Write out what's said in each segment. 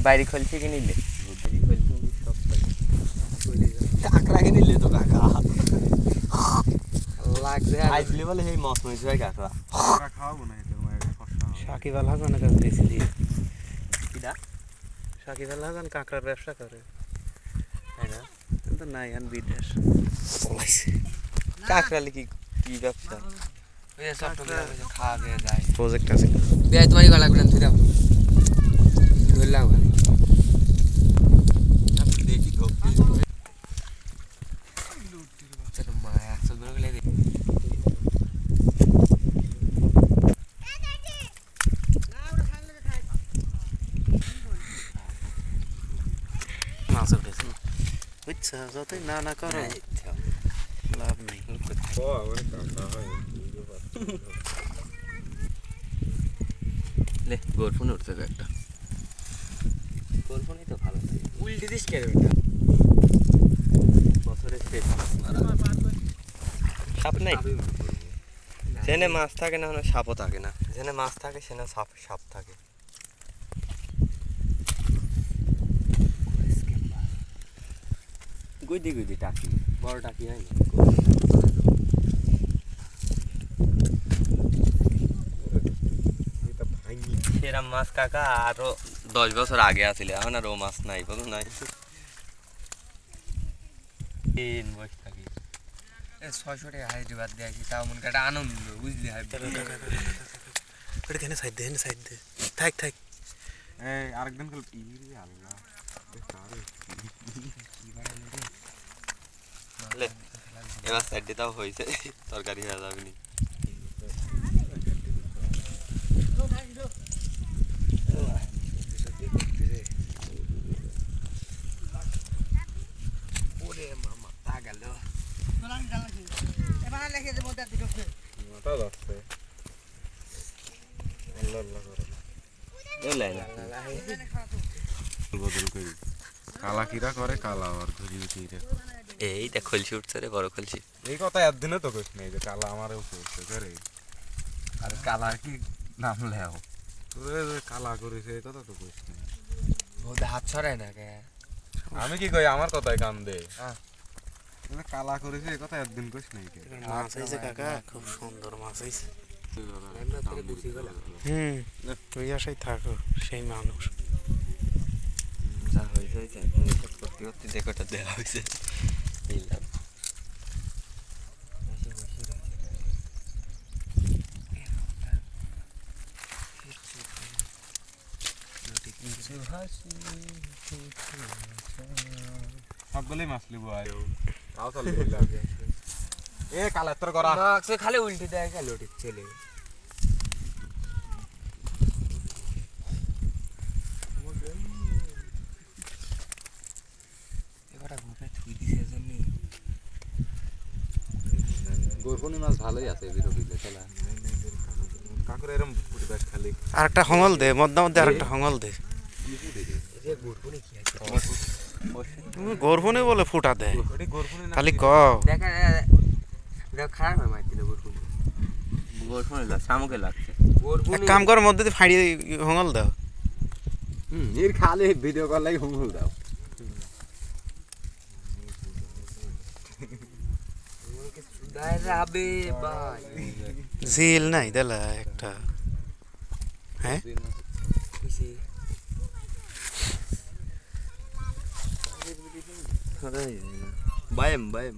বাইরে খলছে কি নিলে বাইরে খলছে সব কাঁকড়া কিনে নিলে তো কাকা লাগবে আইসলে বলে এই মাছ মরিচ হয় কাঁকড়া খাওয়াবো না এটা মায়ের ফসা সাকিব আল হাসানের কাছে দিয়েছিলি কিটা সাকিব আল হাসান কাঁকড়ার ব্যবসা করে তাই না কিন্তু নাই এখন বিদেশ পলাইছে কাঁকড়ালে কি কি ব্যবসা ওই সব খাওয়া দিয়ে যায় প্রজেক্ট আছে দেয় তোমারই গলা গুলো ধরে দাও ধরলাম খালি দেখি তো মা 100 ধরে গেলে মাছ উঠেছে বুঝছো যতই না না করো লাভ নেই লে গোরফোন উঠছে একটা গোরফোনই তো ভালো উল্টে দিস কেন এটা বছরের শেষ সাপ নাই যেখানে মাছ থাকে না সাপও থাকে না যেখানে মাছ থাকে সেখানে সাপ থাকে গুদি গুদি টাকি বড় টাকি হয় না সেরম মাছ কাকা আরো 10 বছর আগে আসলে এখন আর ও মাছ নাই বলো নাই বসে থাকি 600 টাকা হাইট বাদ দিয়ে আসি তাও মন কাটা আনন্দ বুঝলি হয় ওটা কেন সাইড দে থাক থাক এই আরেকদিন কাল ইরি আল্লাহ লে এবার সাইড দিতাও হয়েছে তরকারি হয়ে যাবে নি ওরে মামা তা গেল এবার লেখে দেব দাদি ঢোকে মাথা যাচ্ছে আল্লাহ আল্লাহ করে বদল করি কালা কিরা করে কালা আর ঘুরি উঠিরে এইটা খলসি উঠছে রে বড় খলসি এই কথা একদিনে তো কইছ নাই যে কালা আমারও করছে করে আর কালার কি নাম লেও তোরে যে কালা করেছে এই কথা তো কইছ নাই ও হাত ছড়ায় না কে আমি কি কই আমার কথাই কান দে হ্যাঁ। তোরে কালা করেছে এই কথা একদিন কইছ নাই কে মাছ হয়েছে কাকা খুব সুন্দর মাছ হয়েছে এমনি করে খুশি গেল তুই আসাই থাকো সেই মানুষ যা হয়েছে করতে করতে দেখোটা দেওয়া হয়েছে এই লাভ সবগুলোই মাছ লিবো আয় তাও চল লাগে এ কালা তোর করা মাছ খালি উল্টে দেয় গেল ঠিক চলে এবারে ঘুরে থুই দিছে জন্য গোরফনি মাছ ভালোই আছে বিরবিলে চলা কাকুর এরকম পরিবেশ খালি আরেকটা হঙল দে মধ্যে আরেকটা হঙল দে যে ঘুরবনি কি আছে তুমি গর্ভনে বলে ফুটা দে ওটি গোরফনি না খালি ক দেখা এটা খারাপ হয় মার দিলে ঘুরবনি গোরফোনে লাগ শামুকে লাগছে এক কাম কর মধ্যে দিয়ে ফাড়ি হঙল দাও এর খালি ভিডিও কল লাগি হুমুল দাও দাঁড়াবে ভাই ঝিল নাই দেলা একটা হ্যাঁ খুশি বায়েম বায়েম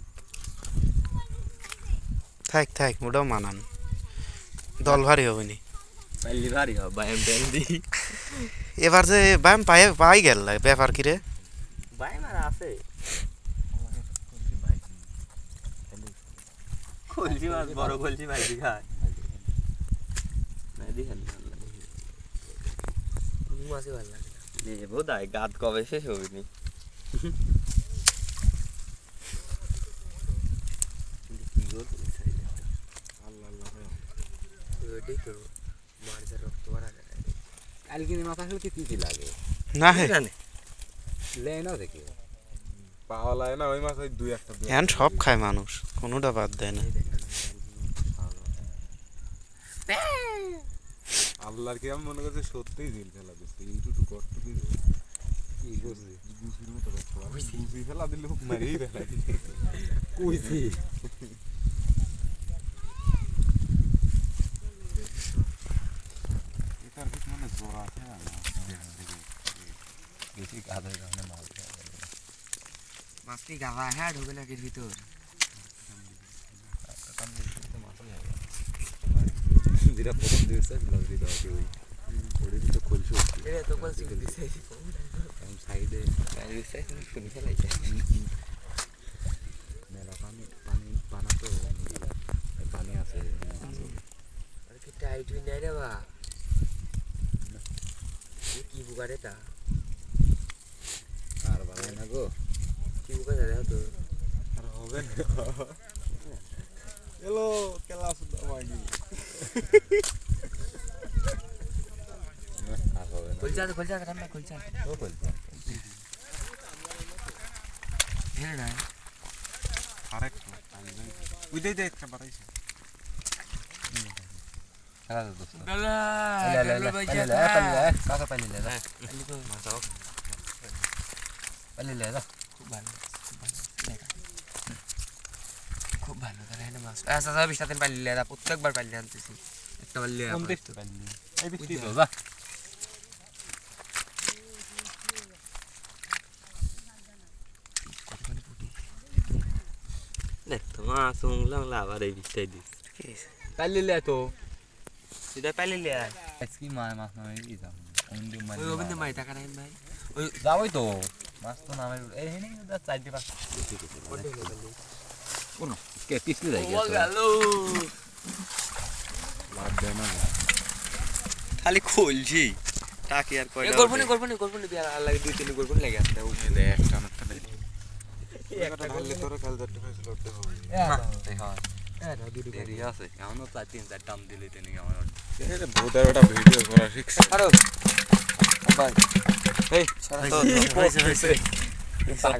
থাক মোটাও মানান দল ভারী হবে নি পাইলি ভারী হবে বায়েম টাইম দি এবার যে ব্যায়াম পাই গেল ব্যাপার কি রে বায়েম আর আছে কলসি মাছ বড় কলসি ভাইজি খায় নাই দেখেন মাছে ভালো লাগে এ বোধহয় গাত কবে শেষ হবে নি কি করবো আল্লাহ আল্লাহ ওইটাই তো মাছের রক্ত বাড়া যায় কালকিনি মাথা খেলতে কি লাগে না হে লেয় না দেখি পাওয়া লাগে না ওই মাছ ওই দুই একটা এখন সব খায় মানুষ কোনোটা বাদ দেয় না আল্লাহর কি আমি মনে করছি সত্যিই জিল খেলা দিচ্ছে ইউটিউব কষ্ট কি বুঝি ফেলা দিলে হুক মারিই ফেলাই দিলে কইছি এটার ভিত মানে জোর আছে না বেশি কাদের কারণে মাছ মাছ কি গাওয়া হ্যাঁ ঢোকে নাকি ভিতর যেটা প্রথম দিয়েছে ব্লগটি দেওয়া ওই ওদের ভিতরে খোলছে এটা তো বলছি দিছে সাইডে শুনি ফেলাইছে মেলা পানি পানি পানা তো পানি আছে আর কি টাইট হই নাই রে বা কি বুকারে তা আর বানায় না গো কি বুকা দাও তো আর হবে না এলো কেলা সুদা মাগি আর হবে না কলচা রান্না কলচা ও বলছে হ্যাঁ না আরেকটু ওই দে একটা বাড়াইছে খেলা তো দোস্ত গলা কাকা পানি লে দা মাছ দাও পানি লে দা খুব ভালো তাহলে এখানে মাছ আচ্ছা সব সাথে পালি লেদা প্রত্যেকবার পালি আনতেছি একটা পালি কোন দেখতে পারলি এই বৃষ্টি তো যা দেখ তো মাছ উংলাং লাভার এই বিস্তাই দিস পালি লে তো সেটা পালি লে আজকে মাছ নয় এই দাম অন্য মানে ওই গোবিন্দ মাই টাকা রাখেন ভাই ওই যাবই তো মাছ তো নামে এই নেই দা চারটি পাঁচ কোন কে পিছলে যাই ও গেল লাভ দেয় না খালি খুলছি টাকি আর কয়টা গল্পনি বিয়ার আর লাগে দুই তিন গল্পনি লাগে আসতে ও দেখ একটা না একটা ঢাললে তোরে কাল দরটা ফেসল করতে হবে দেরি আছে এমনও 4-3 টাম দিলে তিনি আমার এরে ভূতের ওটা ভিডিও করা শিখছে আরো ভাই এই সারা তো